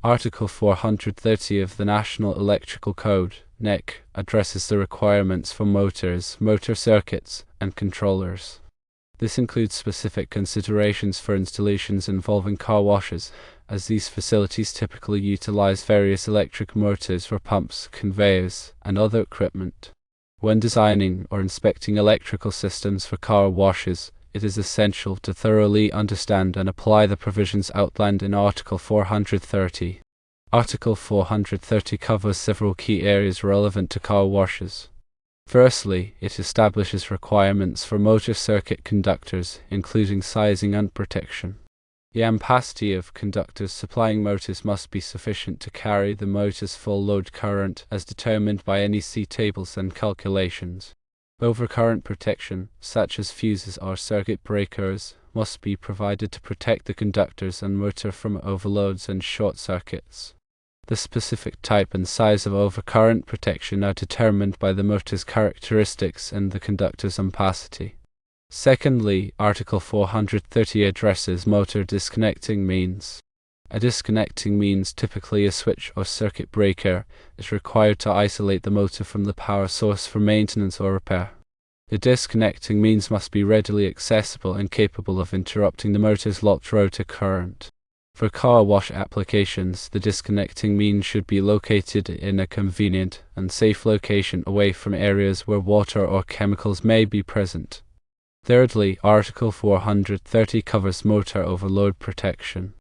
Article 430 of the National Electrical Code, NEC, addresses the requirements for motors, motor circuits, and controllers. This includes specific considerations for installations involving car washes, as these facilities typically utilize various electric motors for pumps, conveyors, and other equipment. When designing or inspecting electrical systems for car washes, it is essential to thoroughly understand and apply the provisions outlined in Article 430. Article 430 covers several key areas relevant to car washes. Firstly, it establishes requirements for motor circuit conductors, including sizing and protection. The ampacity of conductors supplying motors must be sufficient to carry the motor's full load current as determined by NEC tables and calculations. Overcurrent protection, such as fuses or circuit breakers, must be provided to protect the conductors and motor from overloads and short circuits. The specific type and size of overcurrent protection are determined by the motor's characteristics and the conductor's ampacity. Secondly, Article 430 addresses motor disconnecting means. A disconnecting means, typically a switch or circuit breaker, is required to isolate the motor from the power source for maintenance or repair. The disconnecting means must be readily accessible and capable of interrupting the motor's locked rotor current. For car wash applications, the disconnecting means should be located in a convenient and safe location away from areas where water or chemicals may be present. Thirdly, Article 430 covers motor overload protection.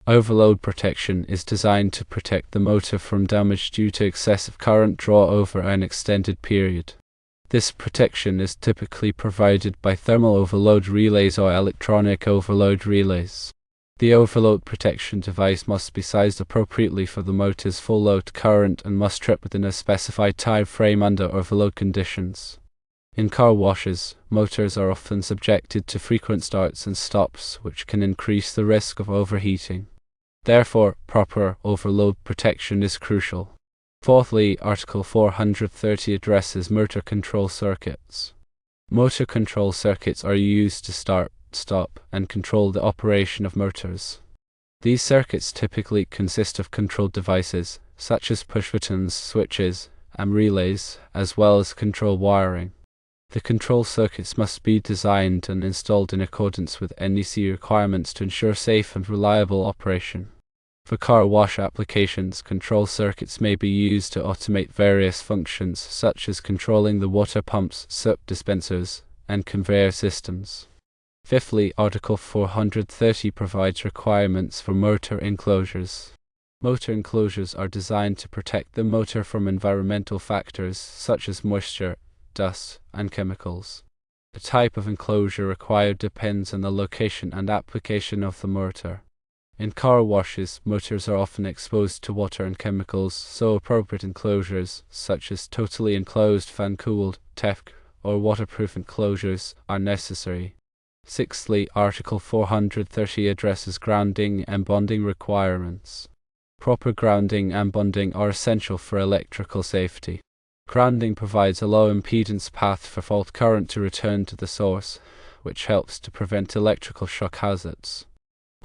Overload protection is designed to protect the motor from damage due to excessive current draw over an extended period. This protection is typically provided by thermal overload relays or electronic overload relays. The overload protection device must be sized appropriately for the motor's full load current and must trip within a specified time frame under overload conditions. In car washes, motors are often subjected to frequent starts and stops, which can increase the risk of overheating. Therefore, proper overload protection is crucial. Fourthly, Article 430 addresses motor control circuits. Motor control circuits are used to start, stop, and control the operation of motors. These circuits typically consist of control devices, such as push buttons, switches, and relays, as well as control wiring. The control circuits must be designed and installed in accordance with NEC requirements to ensure safe and reliable operation. For car wash applications, control circuits may be used to automate various functions, such as controlling the water pumps, soap dispensers, and conveyor systems. Fifthly, Article 430 provides requirements for motor enclosures. Motor enclosures are designed to protect the motor from environmental factors such as moisture, dust, and chemicals. The type of enclosure required depends on the location and application of the motor. In car washes, motors are often exposed to water and chemicals, so appropriate enclosures, such as totally enclosed fan-cooled, TEFC, or waterproof enclosures, are necessary. Sixthly, Article 430 addresses grounding and bonding requirements. Proper grounding and bonding are essential for electrical safety. Grounding provides a low impedance path for fault current to return to the source, which helps to prevent electrical shock hazards.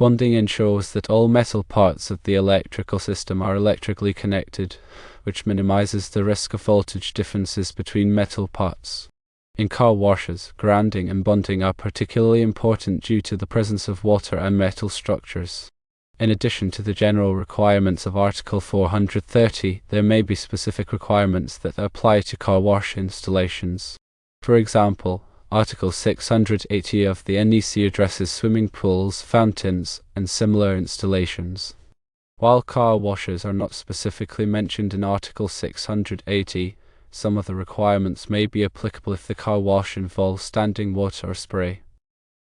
Bonding ensures that all metal parts of the electrical system are electrically connected, which minimizes the risk of voltage differences between metal parts. In car washes, grounding and bonding are particularly important due to the presence of water and metal structures. In addition to the general requirements of Article 430, there may be specific requirements that apply to car wash installations. For example, Article 680 of the NEC addresses swimming pools, fountains, and similar installations. While car washes are not specifically mentioned in Article 680, some of the requirements may be applicable if the car wash involves standing water or spray.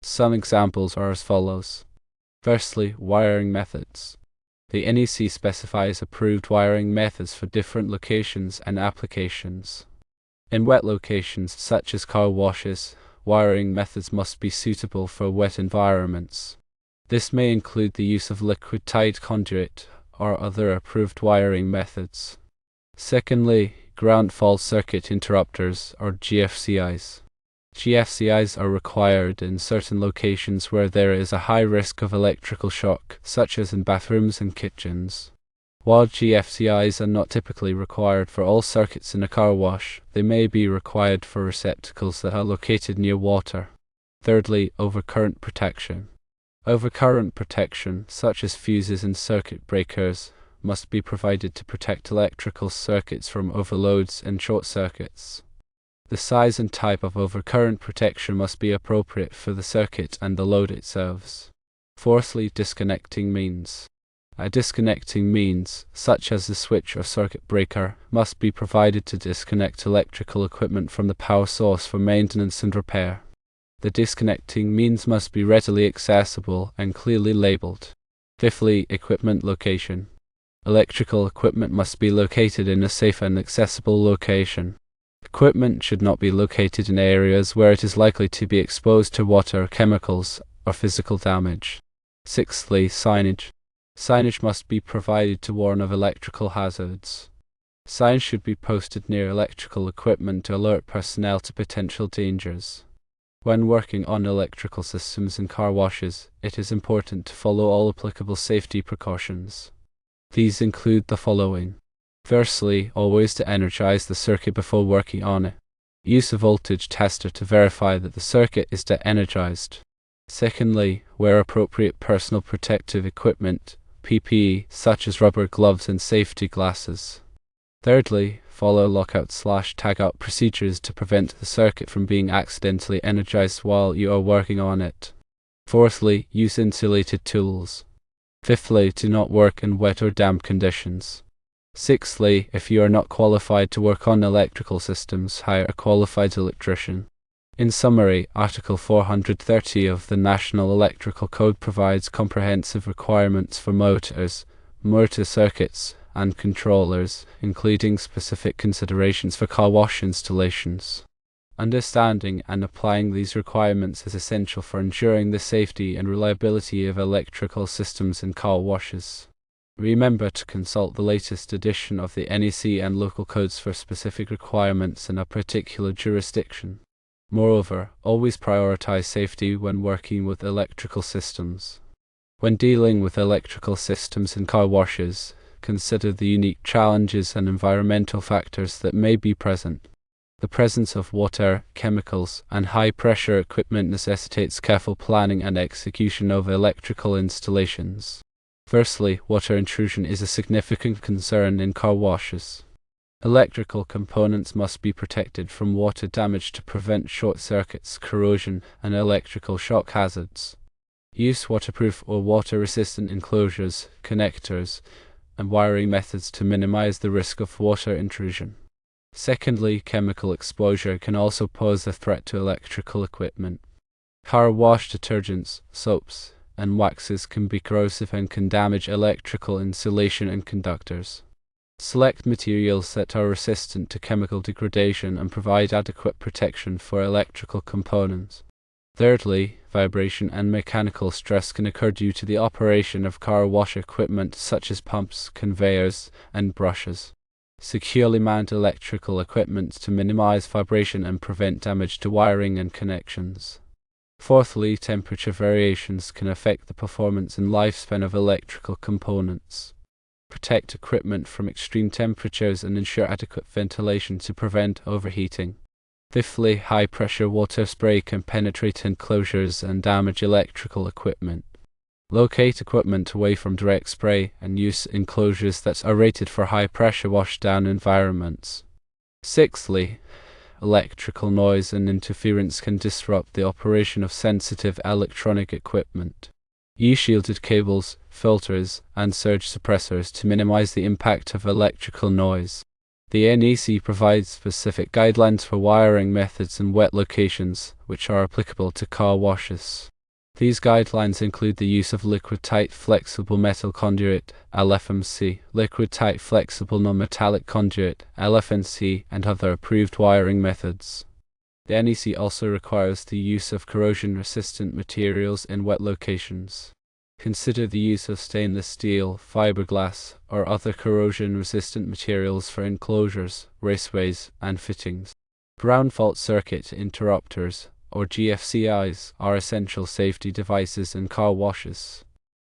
Some examples are as follows. Firstly, wiring methods. The NEC specifies approved wiring methods for different locations and applications. In wet locations such as car washes, wiring methods must be suitable for wet environments. This may include the use of liquid tied conduit or other approved wiring methods. Secondly, ground fault circuit interrupters or GFCIs. GFCIs are required in certain locations where there is a high risk of electrical shock, such as in bathrooms and kitchens. While GFCIs are not typically required for all circuits in a car wash, they may be required for receptacles that are located near water. Thirdly, overcurrent protection. Overcurrent protection, such as fuses and circuit breakers, must be provided to protect electrical circuits from overloads and short circuits. The size and type of overcurrent protection must be appropriate for the circuit and the load it serves. Fourthly, disconnecting means. A disconnecting means, such as the switch or circuit breaker, must be provided to disconnect electrical equipment from the power source for maintenance and repair. The disconnecting means must be readily accessible and clearly labeled. Fifthly, equipment location. Electrical equipment must be located in a safe and accessible location. Equipment should not be located in areas where it is likely to be exposed to water, chemicals, or physical damage. Sixthly, signage. Signage must be provided to warn of electrical hazards. Signs should be posted near electrical equipment to alert personnel to potential dangers. When working on electrical systems in car washes, it is important to follow all applicable safety precautions. These include the following. Firstly, always to energize the circuit before working on it. Use a voltage tester to verify that the circuit is de-energized. Secondly, wear appropriate personal protective equipment, PPE, such as rubber gloves and safety glasses. Thirdly, follow lockout/tagout procedures to prevent the circuit from being accidentally energized while you are working on it. Fourthly, use insulated tools. Fifthly, do not work in wet or damp conditions. Sixthly, if you are not qualified to work on electrical systems, hire a qualified electrician. In summary, Article 430 of the National Electrical Code provides comprehensive requirements for motors, motor circuits, and controllers, including specific considerations for car wash installations. Understanding and applying these requirements is essential for ensuring the safety and reliability of electrical systems in car washes. Remember to consult the latest edition of the NEC and local codes for specific requirements in a particular jurisdiction. Moreover, always prioritize safety when working with electrical systems. When dealing with electrical systems in car washes, consider the unique challenges and environmental factors that may be present. The presence of water, chemicals, and high-pressure equipment necessitates careful planning and execution of electrical installations. Firstly, water intrusion is a significant concern in car washes. Electrical components must be protected from water damage to prevent short circuits, corrosion, and electrical shock hazards. Use waterproof or water-resistant enclosures, connectors, and wiring methods to minimize the risk of water intrusion. Secondly, chemical exposure can also pose a threat to electrical equipment. Car wash detergents, soaps, and waxes can be corrosive and can damage electrical insulation and conductors. Select materials that are resistant to chemical degradation and provide adequate protection for electrical components. Thirdly, vibration and mechanical stress can occur due to the operation of car wash equipment such as pumps, conveyors, and brushes. Securely mount electrical equipment to minimize vibration and prevent damage to wiring and connections. Fourthly, temperature variations can affect the performance and lifespan of electrical components. Protect equipment from extreme temperatures and ensure adequate ventilation to prevent overheating. Fifthly, high-pressure water spray can penetrate enclosures and damage electrical equipment. Locate equipment away from direct spray and use enclosures that are rated for high-pressure washdown environments. Sixthly, electrical noise and interference can disrupt the operation of sensitive electronic equipment. Use shielded cables, filters, and surge suppressors to minimize the impact of electrical noise. The NEC provides specific guidelines for wiring methods in wet locations, which are applicable to car washes. These guidelines include the use of liquid-tight flexible metal conduit, LFMC, liquid-tight flexible non-metallic conduit, LFNC, and other approved wiring methods. The NEC also requires the use of corrosion-resistant materials in wet locations. Consider the use of stainless steel, fiberglass, or other corrosion-resistant materials for enclosures, raceways, and fittings. Ground fault circuit interrupters, or GFCIs, are essential safety devices in car washes.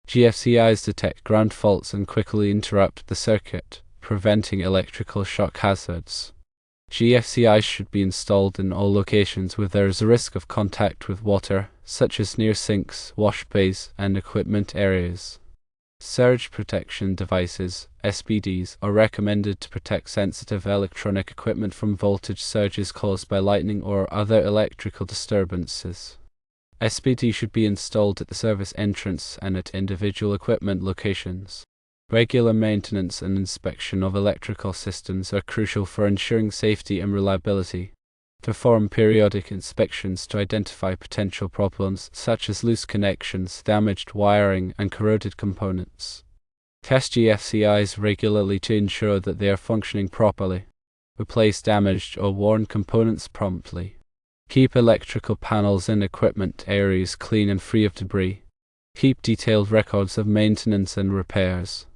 GFCIs detect ground faults and quickly interrupt the circuit, preventing electrical shock hazards. GFCIs should be installed in all locations where there is a risk of contact with water, such as near sinks, wash bays, and equipment areas. Surge protection devices, SPDs, are recommended to protect sensitive electronic equipment from voltage surges caused by lightning or other electrical disturbances. SPD should be installed at the service entrance and at individual equipment locations. Regular maintenance and inspection of electrical systems are crucial for ensuring safety and reliability. Perform periodic inspections to identify potential problems such as loose connections, damaged wiring, and corroded components. Test GFCIs regularly to ensure that they are functioning properly. Replace damaged or worn components promptly. Keep electrical panels and equipment areas clean and free of debris. Keep detailed records of maintenance and repairs.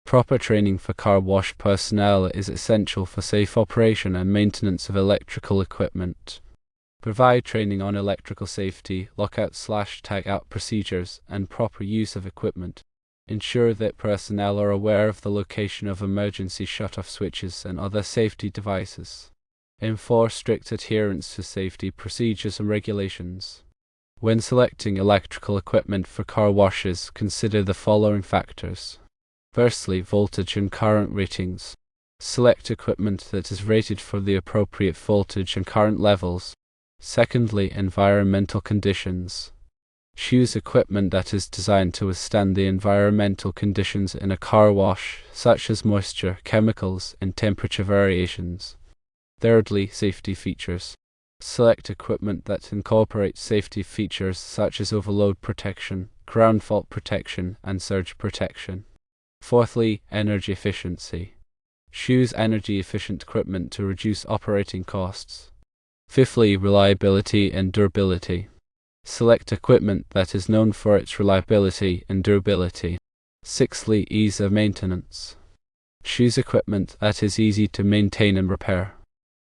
Proper training for car wash personnel is essential for safe operation and maintenance of electrical equipment. Provide training on electrical safety, lockout/tagout procedures, and proper use of equipment. Ensure that personnel are aware of the location of emergency shutoff switches and other safety devices. Enforce strict adherence to safety procedures and regulations. When selecting electrical equipment for car washes, consider the following factors. Firstly, voltage and current ratings. Select equipment that is rated for the appropriate voltage and current levels. Secondly, environmental conditions. Choose equipment that is designed to withstand the environmental conditions in a car wash, such as moisture, chemicals, and temperature variations. Thirdly, safety features. Select equipment that incorporates safety features such as overload protection, ground fault protection, and surge protection. Fourthly, energy efficiency. Choose energy-efficient equipment to reduce operating costs. Fifthly, reliability and durability. Select equipment that is known for its reliability and durability. Sixthly, ease of maintenance. Choose equipment that is easy to maintain and repair.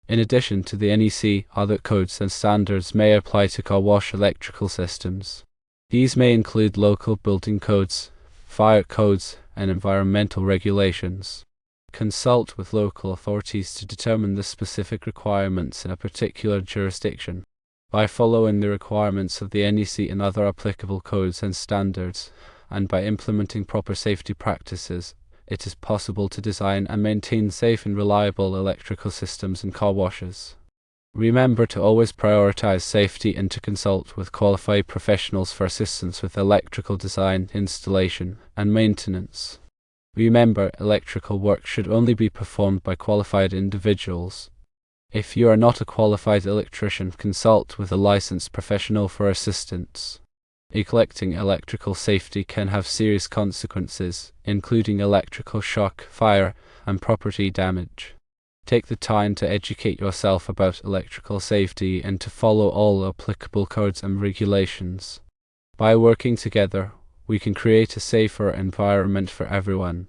In addition to the NEC, other codes and standards may apply to car wash electrical systems. These may include local building codes, fire codes, and environmental regulations. Consult with local authorities to determine the specific requirements in a particular jurisdiction. By following the requirements of the NEC and other applicable codes and standards, and by implementing proper safety practices, it is possible to design and maintain safe and reliable electrical systems in car washes. Remember to always prioritize safety and to consult with qualified professionals for assistance with electrical design, installation, and maintenance. Remember, electrical work should only be performed by qualified individuals. If you are not a qualified electrician, consult with a licensed professional for assistance. Neglecting electrical safety can have serious consequences, including electrical shock, fire, and property damage. Take the time to educate yourself about electrical safety and to follow all applicable codes and regulations. By working together, we can create a safer environment for everyone.